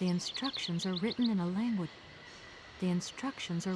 The instructions are written in a language. The instructions are.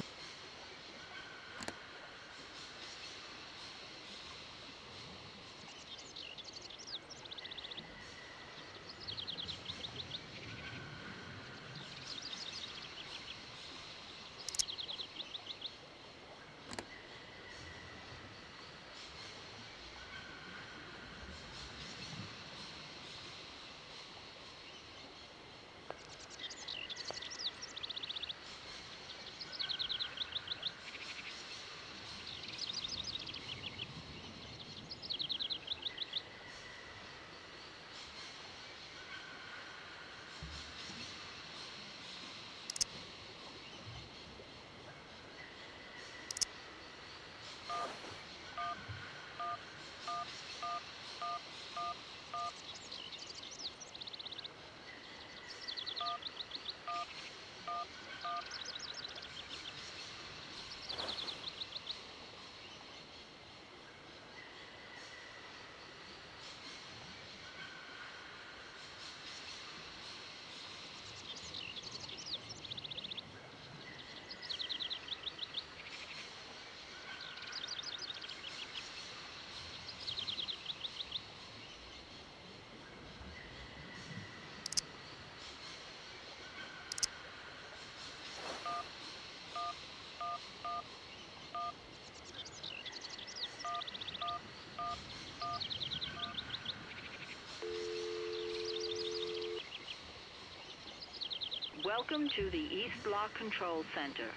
Welcome to the East Block Control Center.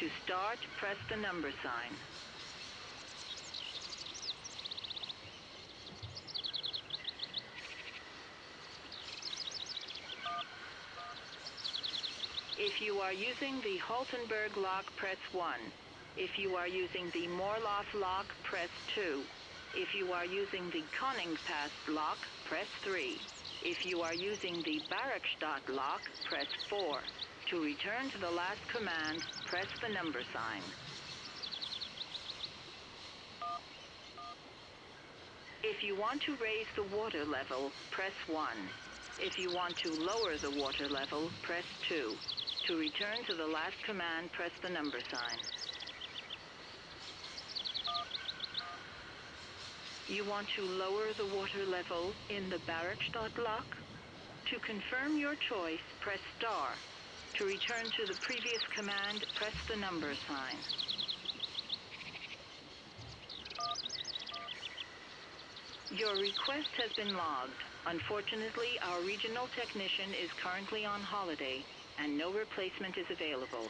To start, press the number sign. If you are using the Haltenberg lock, press 1. If you are using the Morloff lock, press 2. If you are using the Koningpass lock, press 3. If you are using the Barrackstadt lock, press 4. To return to the last command, press the number sign. If you want to raise the water level, press 1. If you want to lower the water level, press 2. To return to the last command, press the number sign. You want to lower the water level in the Barrackstadt lock? To confirm your choice, press star. To return to the previous command, press the number sign. Your request has been logged. Unfortunately, our regional technician is currently on holiday, and no replacement is available.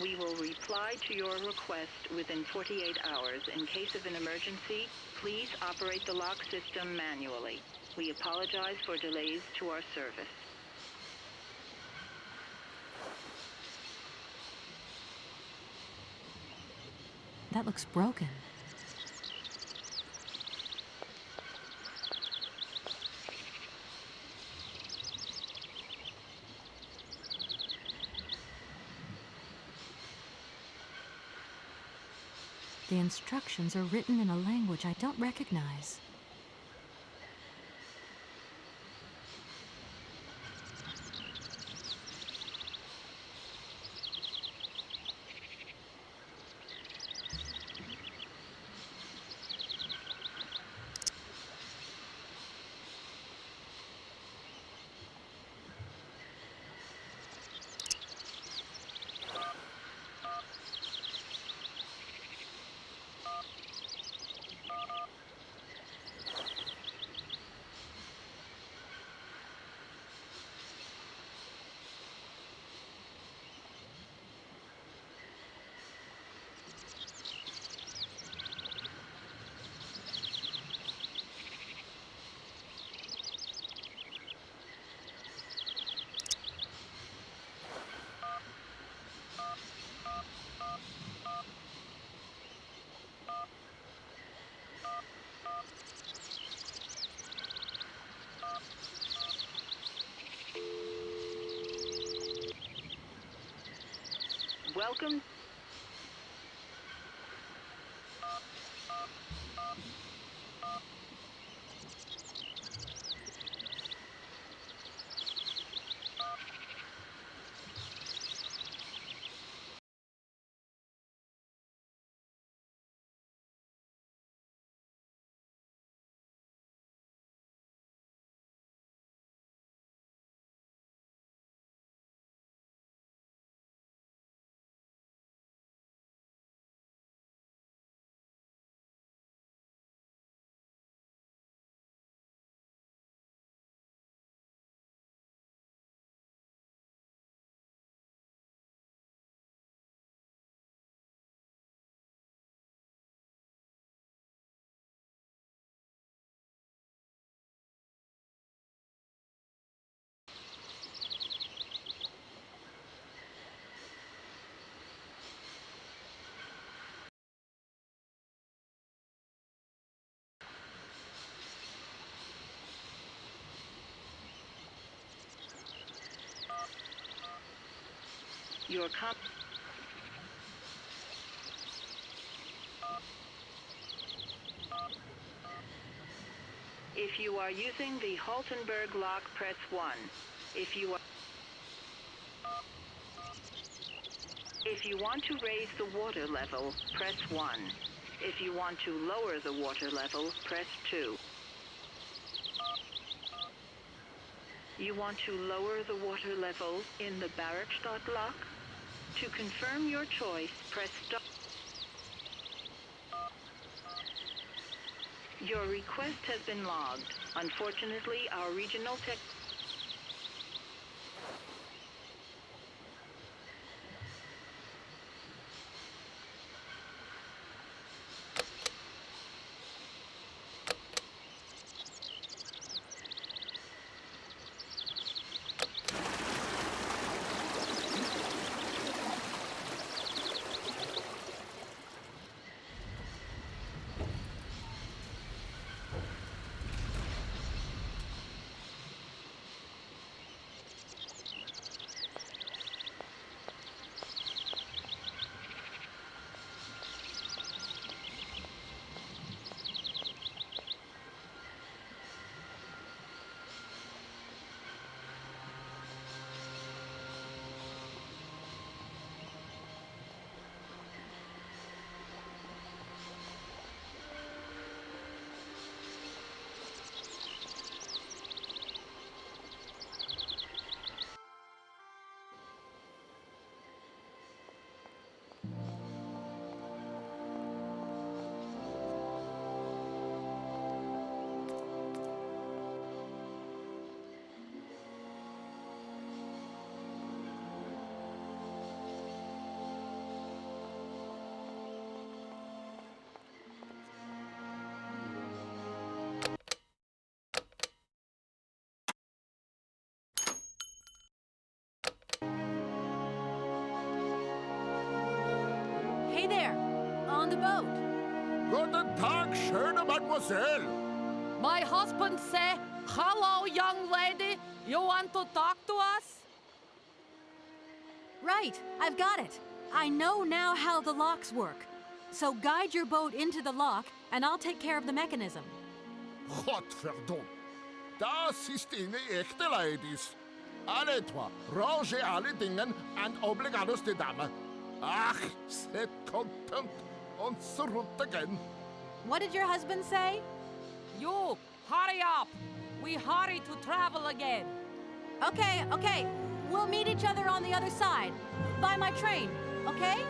We will reply to your request within 48 hours. In case of an emergency, please operate the lock system manually. We apologize for delays to our service. That looks broken. The instructions are written in a language I don't recognize. Welcome. Your If you are using the Haltenberg lock, press 1. If you want to raise the water level, press 1. If you want to lower the water level, press 2. You want to lower the water level in the Barrackstadt lock? To confirm your choice, press stop. Your request has been logged. Unfortunately, our regional tech... Hey there, on the boat. Guten Tag, schöne Mademoiselle. My husband say, "Hello, young lady. You want to talk to us?" Right, I've got it. I know now how the locks work. So guide your boat into the lock, and I'll take care of the mechanism. Godverdomme. Das ist eine echte Ladies. Alle trois, rangez alle Dingen and obligados de dame. Ach, c'est content. On se route again. What did your husband say? You, hurry up. We hurry to travel again. Okay. We'll meet each other on the other side. By my train, okay?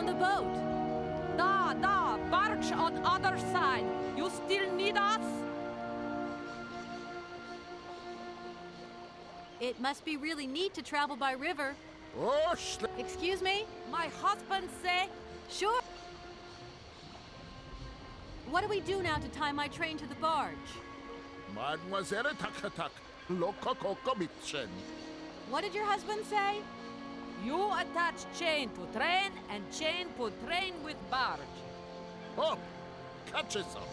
the boat. Da, barge on other side. You still need us? It must be really neat to travel by river. Oh, Excuse me? My husband say, Sure. What do we do now to tie my train to the barge? Mademoiselle Takatak, Loco Coco Mitchen. What did your husband say? you attach chain to train and chain put train with barge. Hop, catch us up.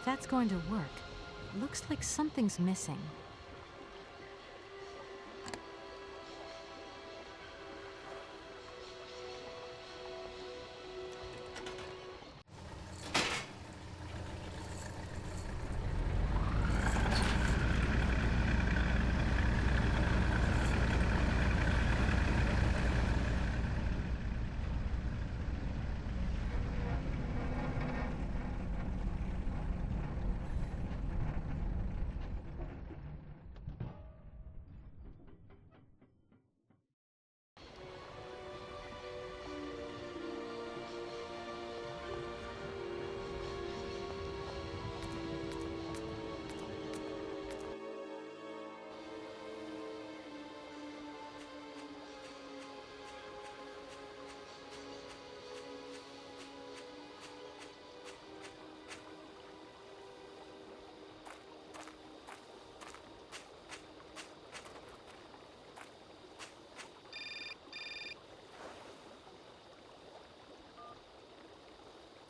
If that's going to work, it looks like something's missing.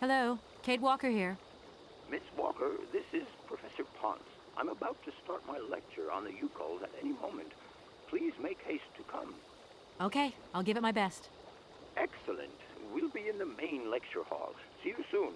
Hello, Kate Walker here. Miss Walker, this is Professor Ponce. I'm about to start my lecture on the Yukols at any moment. Please make haste to come. Okay, I'll give it my best. Excellent. We'll be in the main lecture hall. See you soon.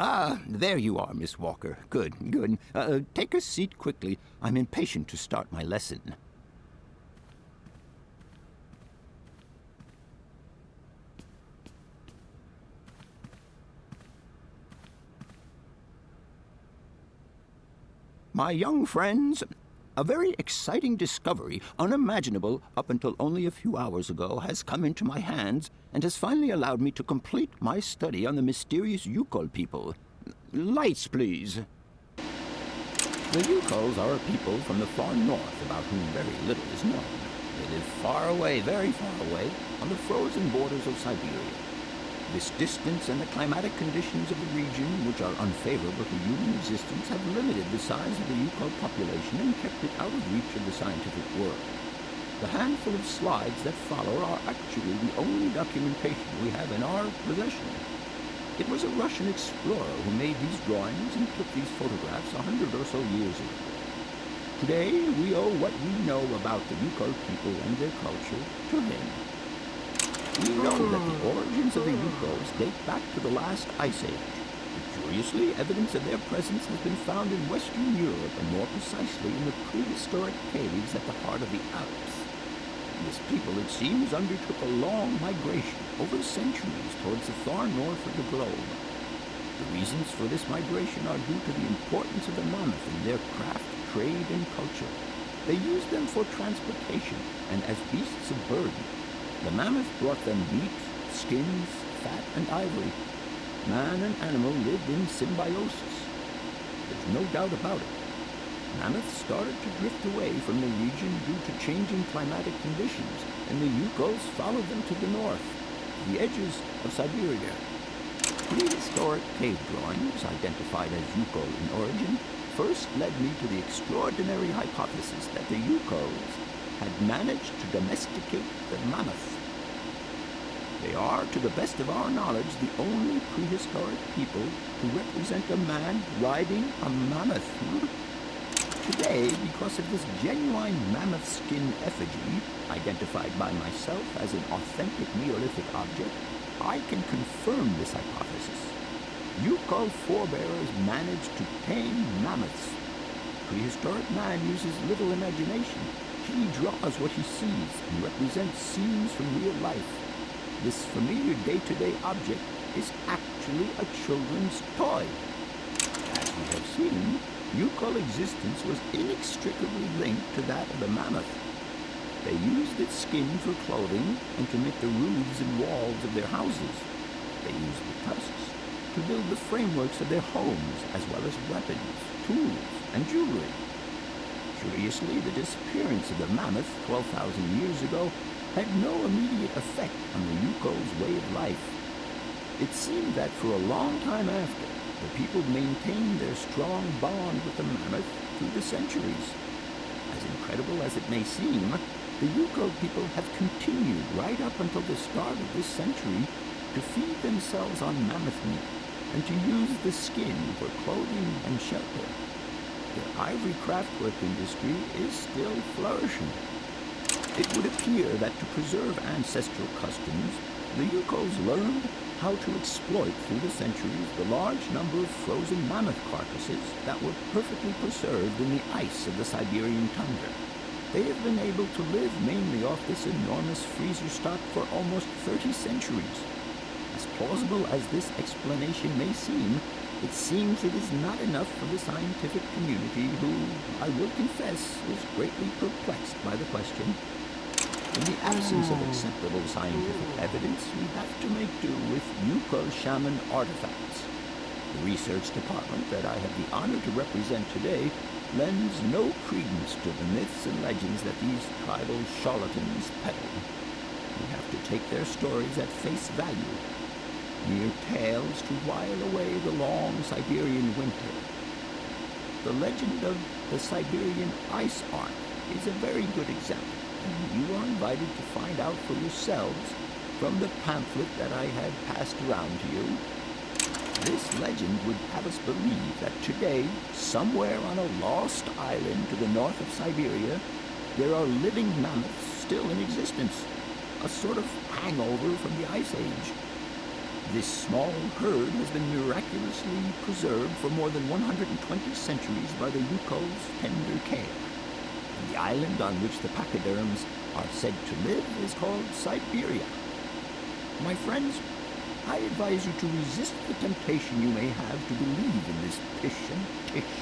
Ah, there you are, Miss Walker. Good, good. Take a seat quickly. I'm impatient to start my lesson. My young friends, a very exciting discovery, unimaginable up until only a few hours ago, has come into my hands and has finally allowed me to complete my study on the mysterious Yukol people. Lights, please. The Yukols are a people from the far north about whom very little is known. They live far away, very far away, on the frozen borders of Syberia. This distance and the climatic conditions of the region, which are unfavorable to human existence, have limited the size of the Yukol population and kept it out of reach of the scientific world. The handful of slides that follow are actually the only documentation we have in our possession. It was a Russian explorer who made these drawings and took these photographs 100 or so years ago. Today, we owe what we know about the Yukol people and their culture to him. We know that the origins of the Yukols date back to the last ice age. But curiously, evidence of their presence has been found in Western Europe, and more precisely in the prehistoric caves at the heart of the Alps. This people, it seems, undertook a long migration over centuries towards the far north of the globe. The reasons for this migration are due to the importance of the mammoth in their craft, trade, and culture. They used them for transportation and as beasts of burden. The mammoth brought them meat, skins, fat, and ivory. Man and animal lived in symbiosis. There's no doubt about it. Mammoths started to drift away from the region due to changing climatic conditions, and the Yukols followed them to the north, to the edges of Syberia. Prehistoric cave drawings, identified as Yukol in origin, first led me to the extraordinary hypothesis that the Yukols had managed to domesticate the mammoth. They are, to the best of our knowledge, the only prehistoric people to represent a man riding a mammoth. Today, because of this genuine mammoth skin effigy, identified by myself as an authentic Neolithic object, I can confirm this hypothesis. Yukol forebears managed to tame mammoths. Prehistoric man uses little imagination. He draws what he sees and represents scenes from real life. This familiar day-to-day object is actually a children's toy. As we have seen, Yukol existence was inextricably linked to that of the mammoth. They used its skin for clothing and to make the roofs and walls of their houses. They used the tusks to build the frameworks of their homes, as well as weapons, tools, and jewelry. Curiously, the disappearance of the mammoth 12,000 years ago had no immediate effect on the Yukol's way of life. It seemed that for a long time after, the people maintained their strong bond with the mammoth through the centuries. As incredible as it may seem, the Yukol people have continued right up until the start of this century to feed themselves on mammoth meat and to use the skin for clothing and shelter. Their ivory craftwork industry is still flourishing. It would appear that to preserve ancestral customs, the Yukols learned how to exploit through the centuries the large number of frozen mammoth carcasses that were perfectly preserved in the ice of the Siberian tundra. They have been able to live mainly off this enormous freezer stock for almost 30 centuries. As plausible as this explanation may seem, it seems it is not enough for the scientific community who, I will confess, is greatly perplexed by the question. In the absence of acceptable scientific evidence, we have to make do with Yukol shaman artifacts. The research department that I have the honor to represent today lends no credence to the myths and legends that these tribal charlatans peddle. We have to take their stories at face value, mere tales to while away the long Siberian winter. The legend of the Siberian ice ark is a very good example, and you are invited to find out for yourselves from the pamphlet that I had passed around to you. This legend would have us believe that today, somewhere on a lost island to the north of Syberia, there are living mammoths still in existence, a sort of hangover from the Ice Age. This small herd has been miraculously preserved for more than 120 centuries by the Yukol's tender care. And the island on which the pachyderms are said to live is called Syberia. My friends, I advise you to resist the temptation you may have to believe in this pish and tish.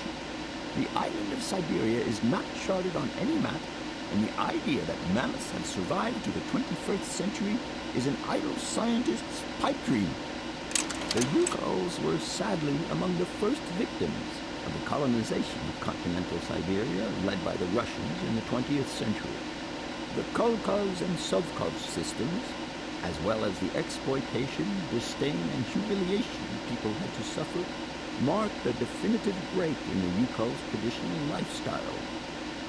The island of Syberia is not charted on any map, and the idea that mammoths have survived to the 21st century is an idle scientist's pipe dream. The Yukols were sadly among the first victims of the colonization of continental Siberia led by the Russians in the 20th century. The Kolkhoz and Sovkhoz systems, as well as the exploitation, disdain, and humiliation people had to suffer, marked a definitive break in the Yukol's traditional lifestyle.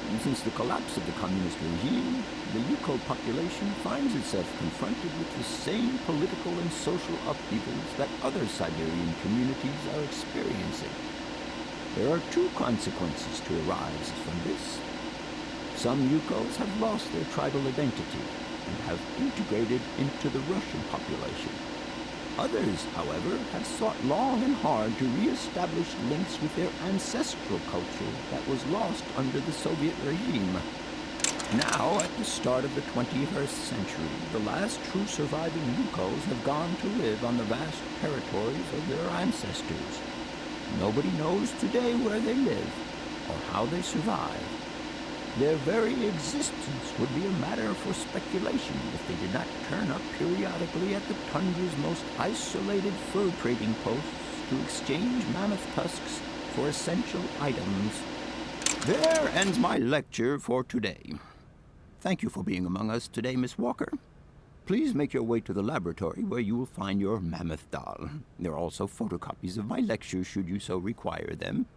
And since the collapse of the communist regime, the Yukol population finds itself confronted with the same political and social upheavals that other Siberian communities are experiencing. There are two consequences to arise from this. Some Yukols have lost their tribal identity and have integrated into the Russian population. Others, however, have sought long and hard to re-establish links with their ancestral culture that was lost under the Soviet regime. Now, at the start of the 21st century, the last true surviving Yukols have gone to live on the vast territories of their ancestors. Nobody knows today where they live or how they survived. Their very existence would be a matter for speculation if they did not turn up periodically at the tundra's most isolated fur trading posts to exchange mammoth tusks for essential items. There ends my lecture for today. Thank you for being among us today, Miss Walker. Please make your way to the laboratory where you will find your mammoth doll. There are also photocopies of my lectures should you so require them.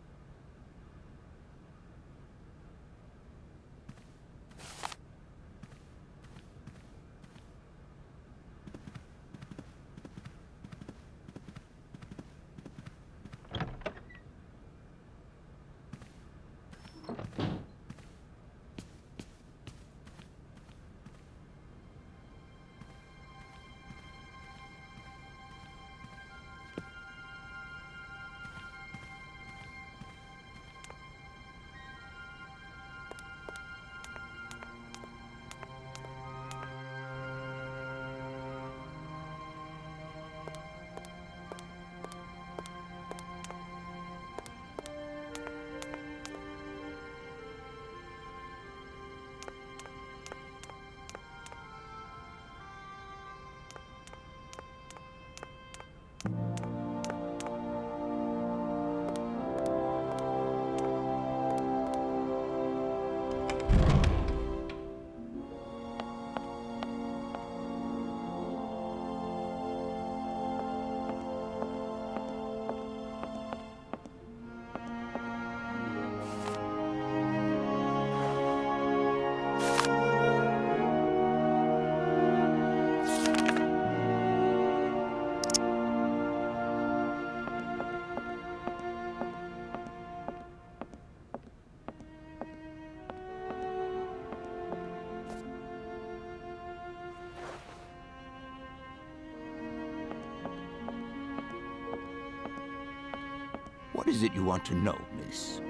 What is it you want to know, miss?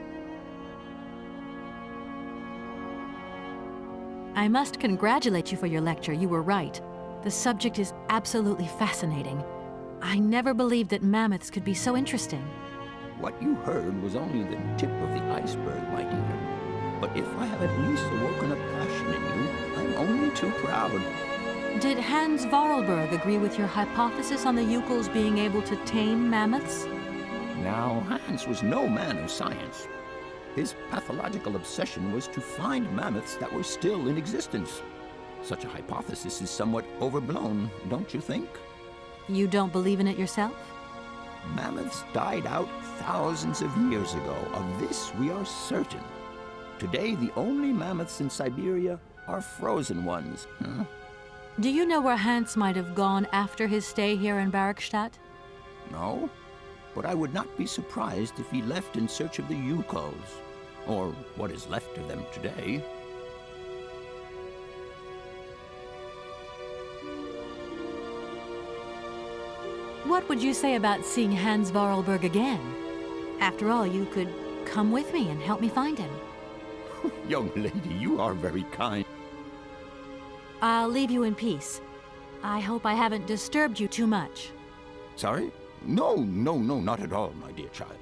I must congratulate you for your lecture. You were right. The subject is absolutely fascinating. I never believed that mammoths could be so interesting. What you heard was only the tip of the iceberg, my dear. But if I have at least awoken a passion in you, I'm only too proud. Did Hans Vorarlberg agree with your hypothesis on the Yukols being able to tame mammoths? Now, Hans was no man of science. His pathological obsession was to find mammoths that were still in existence. Such a hypothesis is somewhat overblown, don't you think? You don't believe in it yourself? Mammoths died out thousands of years ago. Of this we are certain. Today, the only mammoths in Syberia are frozen ones. Do you know where Hans might have gone after his stay here in Barrackstadt? No, but I would not be surprised if he left in search of the Yukols, or what is left of them today. what would you say about seeing Hans Vorarlberg again? After all, you could come with me and help me find him. Young lady, you are very kind. I'll leave you in peace. I hope I haven't disturbed you too much. Sorry? No, not at all, my dear child.